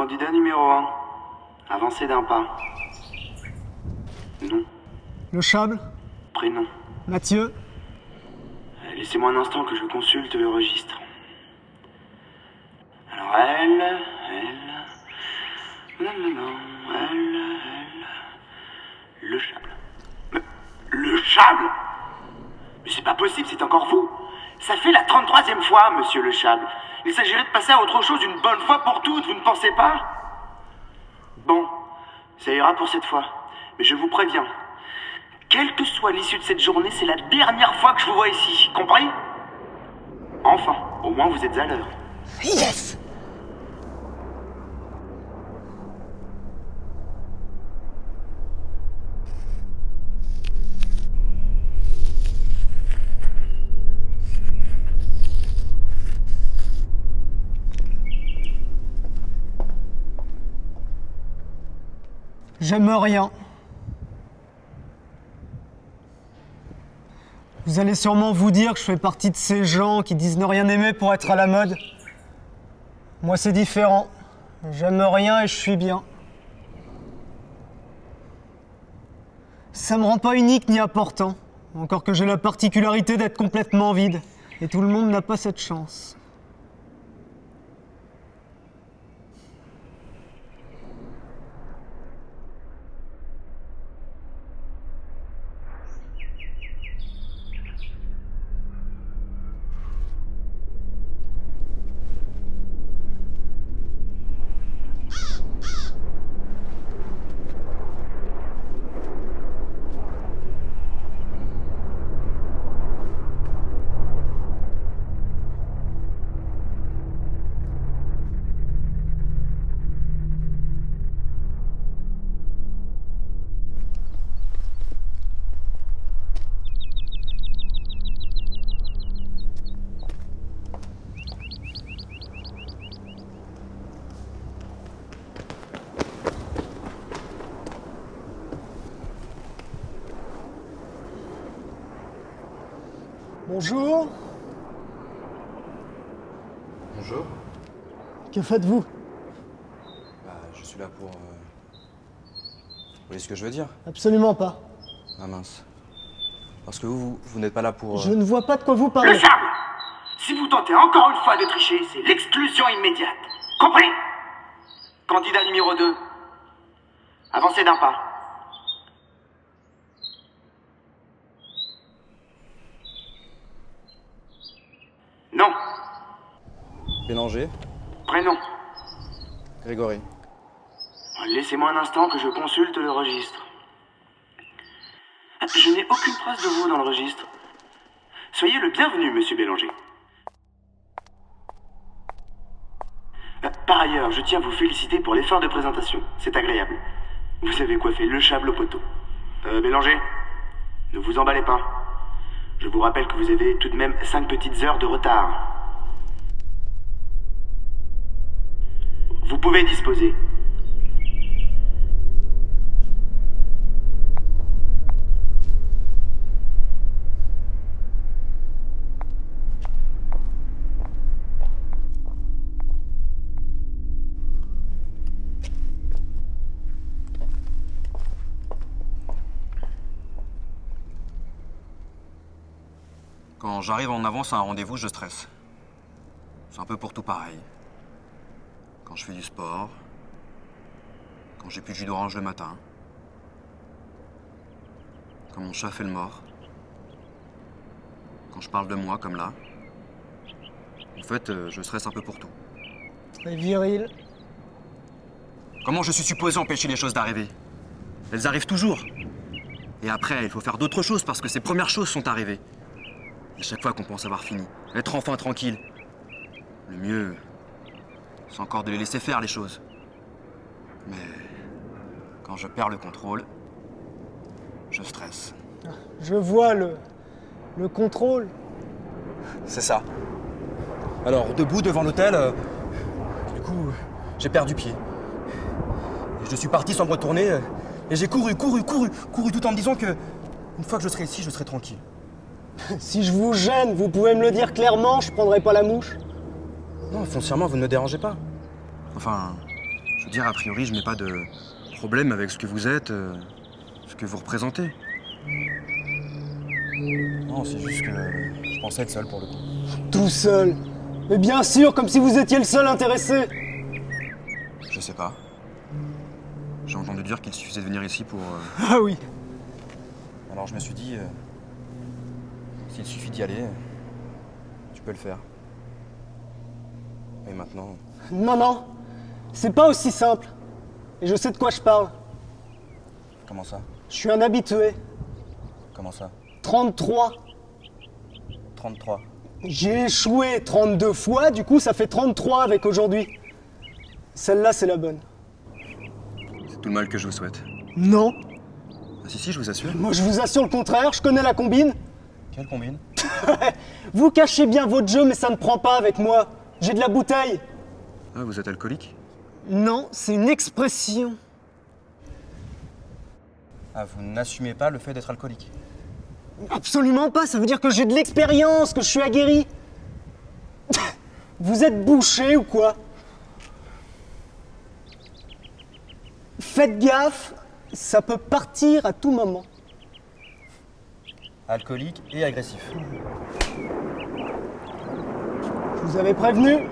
Candidat numéro 1. Avancez d'un pas. Nom. Le Chable, Prénom. Mathieu, Laissez-moi un instant que je consulte le registre. Alors elle... Non, elle... Le Chable. Le Chable? Mais c'est pas possible, c'est encore vous. Ça fait la 33e fois, monsieur Le Chable. Il s'agirait de passer à autre chose une bonne fois pour toutes, vous ne pensez pas? Bon, ça ira pour cette fois. Mais je vous préviens, quelle que soit l'issue de cette journée, c'est la dernière fois que je vous vois ici, compris? Enfin, au moins vous êtes à l'heure. Yes! J'aime rien. Vous allez sûrement vous dire que je fais partie de ces gens qui disent ne rien aimer pour être à la mode. Moi, c'est différent. J'aime rien et je suis bien. Ça me rend pas unique ni important. Encore que j'ai la particularité d'être complètement vide. Et tout le monde n'a pas cette chance. Bonjour, Bonjour. que faites-vous? Bah, je suis là pour... Vous voyez ce que je veux dire? Absolument pas. Ah mince. Parce que vous n'êtes pas là pour... Je ne vois pas de quoi vous Le parlez. Chable! Si vous tentez encore une fois de tricher, c'est l'exclusion immédiate. Compris? Candidat numéro 2. Avancez d'un pas. Non. Bélanger. Prénom. Grégory. Laissez-moi un instant que je consulte le registre. Je n'ai aucune trace de vous dans le registre. Soyez le bienvenu, monsieur Bélanger. Par ailleurs, je tiens à vous féliciter pour l'effort de présentation. C'est agréable. Vous avez coiffé le Chable au poteau. Bélanger, ne vous emballez pas. Je vous rappelle que vous avez tout de même 5 petites heures de retard. Vous pouvez disposer. Quand j'arrive en avance à un rendez-vous, je stresse. C'est un peu pour tout pareil. Quand je fais du sport, quand j'ai plus de jus d'orange le matin, quand mon chat fait le mort, quand je parle de moi comme là. En fait, je stresse un peu pour tout. Très viril. Comment je suis supposé empêcher les choses d'arriver? Elles arrivent toujours. Et après, il faut faire d'autres choses parce que ces premières choses sont arrivées. Et chaque fois qu'on pense avoir fini, être enfin tranquille, le mieux, c'est encore de les laisser faire les choses. Mais quand je perds le contrôle, je stresse. Je vois le contrôle. C'est ça. Alors, debout devant l'hôtel, du coup, j'ai perdu pied. Et je suis parti sans me retourner, et j'ai couru tout en me disant que une fois que je serai ici, je serai tranquille. Si je vous gêne, vous pouvez me le dire clairement, je prendrai pas la mouche. Non, foncièrement, vous ne me dérangez pas. Enfin, Je veux dire, a priori, je n'ai pas de problème avec ce que vous êtes, ce que vous représentez. Non, c'est juste que je pensais être seul pour le coup. Tout seul. Mais bien sûr, comme si vous étiez le seul intéressé. Je sais pas. J'ai entendu dire qu'il suffisait de venir ici pour... Ah oui. Alors je me suis dit, s'il suffit d'y aller, tu peux le faire. Et maintenant... Non, non. C'est pas aussi simple. Et je sais de quoi je parle. Comment ça? Je suis un habitué. Comment ça? 33. 33. J'ai échoué 32 fois, du coup ça fait 33 avec aujourd'hui. Celle-là, c'est la bonne. C'est tout le mal que je vous souhaite. Non. Ah si, je vous assure. Moi, je vous assure le contraire, je connais la combine. Quelle combine? Vous cachez bien votre jeu, mais ça ne prend pas avec moi. J'ai de la bouteille. Ah, vous êtes alcoolique? Non, c'est une expression. Ah, vous n'assumez pas le fait d'être alcoolique? Absolument pas, ça veut dire que j'ai de l'expérience, que je suis aguerri. Vous êtes bouché ou quoi? Faites gaffe, ça peut partir à tout moment. Alcoolique et agressif. Je vous avais prévenu.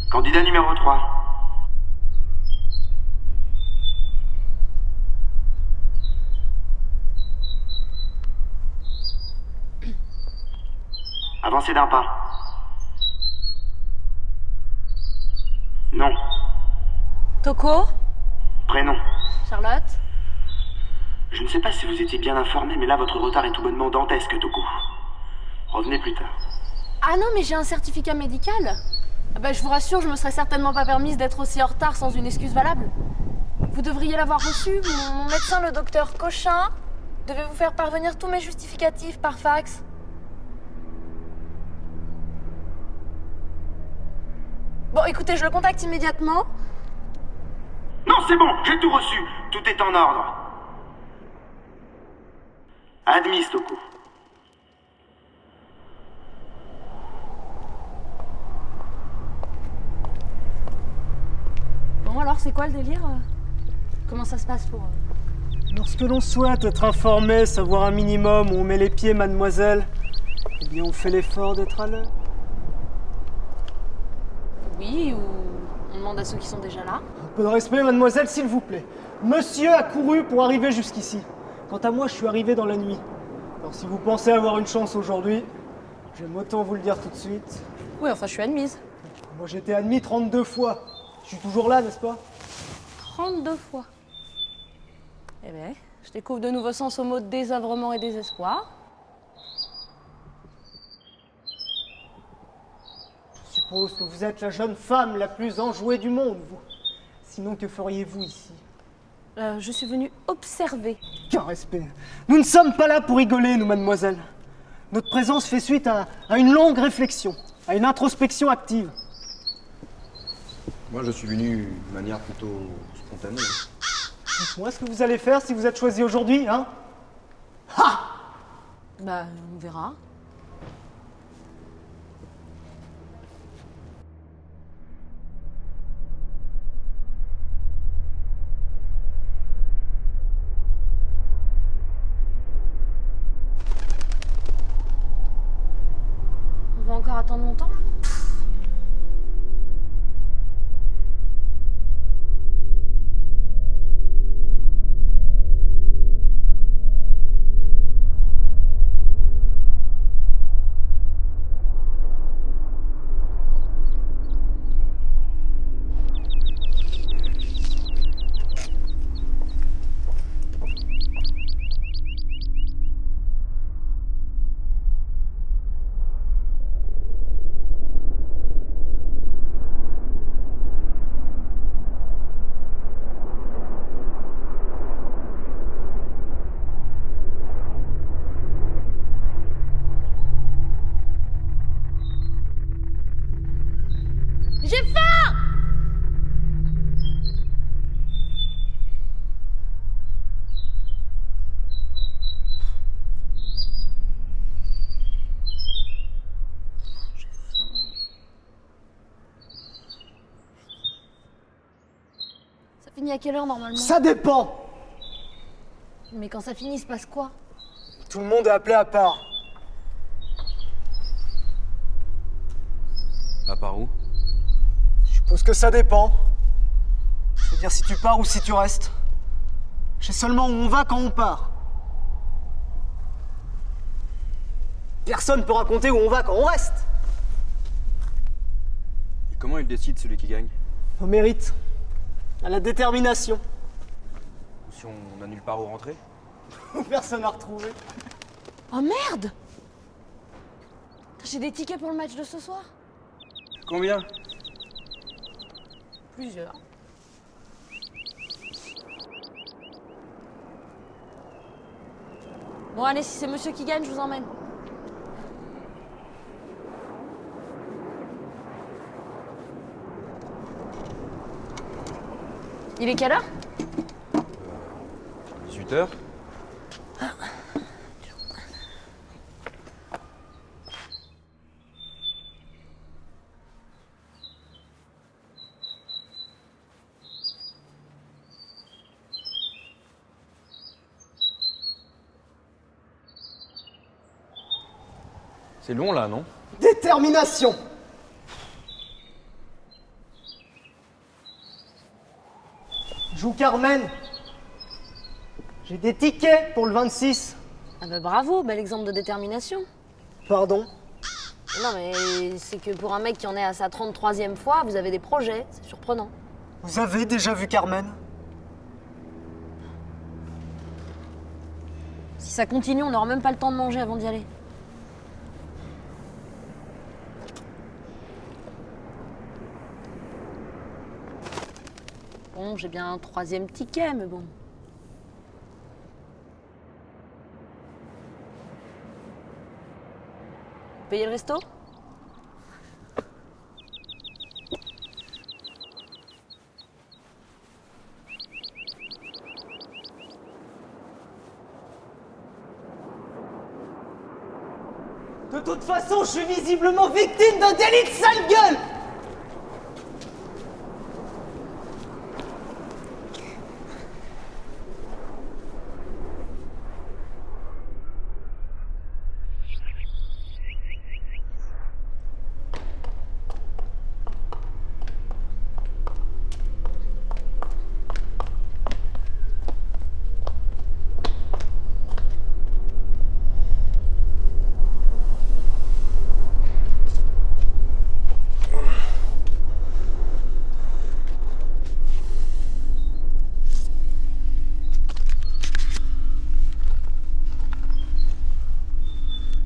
Candidat numéro 3. Avancez d'un pas. Non. Toko? Prénom. Charlotte? Je ne sais pas si vous étiez bien informé, mais là votre retard est tout bonnement dantesque, Toko. Revenez plus tard. Ah non, mais j'ai un certificat médical. Ah bah, je vous rassure, je me serais certainement pas permise d'être aussi en retard sans une excuse valable. Vous devriez l'avoir reçu. Mon médecin, le docteur Cochin, devait vous faire parvenir tous mes justificatifs par fax. Bon, écoutez, je le contacte immédiatement. Non, c'est bon, j'ai tout reçu. Tout est en ordre. Admis, Toko. Bon, alors, c'est quoi le délire? Comment ça se passe pour... Lorsque l'on souhaite être informé, savoir un minimum où on met les pieds, mademoiselle, eh bien on fait l'effort d'être à l'heure. Oui, ou on demande à ceux qui sont déjà là. Un peu de respect, mademoiselle, s'il vous plaît. Monsieur a couru pour arriver jusqu'ici. Quant à moi, je suis arrivé dans la nuit. Alors si vous pensez avoir une chance aujourd'hui, j'aime autant vous le dire tout de suite. Oui, enfin, je suis admise. Moi, j'ai été admis 32 fois. Je suis toujours là, n'est-ce pas? 32 fois. Eh bien, je découvre de nouveaux sens aux mots désœuvrement et désespoir. Je suppose que vous êtes la jeune femme la plus enjouée du monde, vous. Sinon, que feriez-vous ici? Je suis venue observer. Qu'un respect. Nous ne sommes pas là pour rigoler, nous, mademoiselle. Notre présence fait suite à une longue réflexion, à une introspection active. Moi, je suis venu de manière plutôt spontanée. Dites-moi ce que vous allez faire si vous êtes choisi aujourd'hui, hein? Ha! Bah, on verra. On va encore attendre longtemps? J'ai faim! Ça finit à quelle heure normalement? Ça dépend! Mais quand ça finit, il se passe quoi? Tout le monde est appelé à part. À part où? Je suppose que ça dépend. C'est-à-dire si tu pars ou si tu restes. Je sais seulement où on va quand on part. Personne peut raconter où on va quand on reste. Et comment il décide, celui qui gagne? Au mérite. À la détermination. Ou si on n'a nulle part où rentrer? Personne à retrouver. Oh merde! J'ai des tickets pour le match de ce soir? Combien? Plusieurs. Bon allez, si c'est monsieur qui gagne, je vous emmène. Il est quelle heure? 18h. C'est long là, non? Détermination! Joue Carmen. J'ai des tickets pour le 26. Ah bah bravo, bel exemple de détermination. Pardon? Non mais c'est que pour un mec qui en est à sa 33e fois, vous avez des projets, c'est surprenant. Vous avez déjà vu Carmen? Si ça continue, on n'aura même pas le temps de manger avant d'y aller. Bon, j'ai bien un 3e ticket, mais bon. Payez le resto? De toute façon, je suis visiblement victime d'un délit de sale gueule!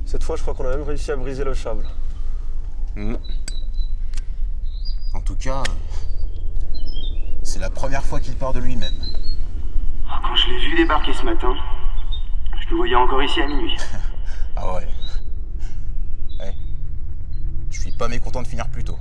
Cette fois, je crois qu'on a même réussi à briser le sable. En tout cas, c'est la première fois qu'il part de lui-même. Quand je l'ai vu débarquer ce matin, je le voyais encore ici à minuit. Ah ouais. Ouais. Je suis pas mécontent de finir plus tôt.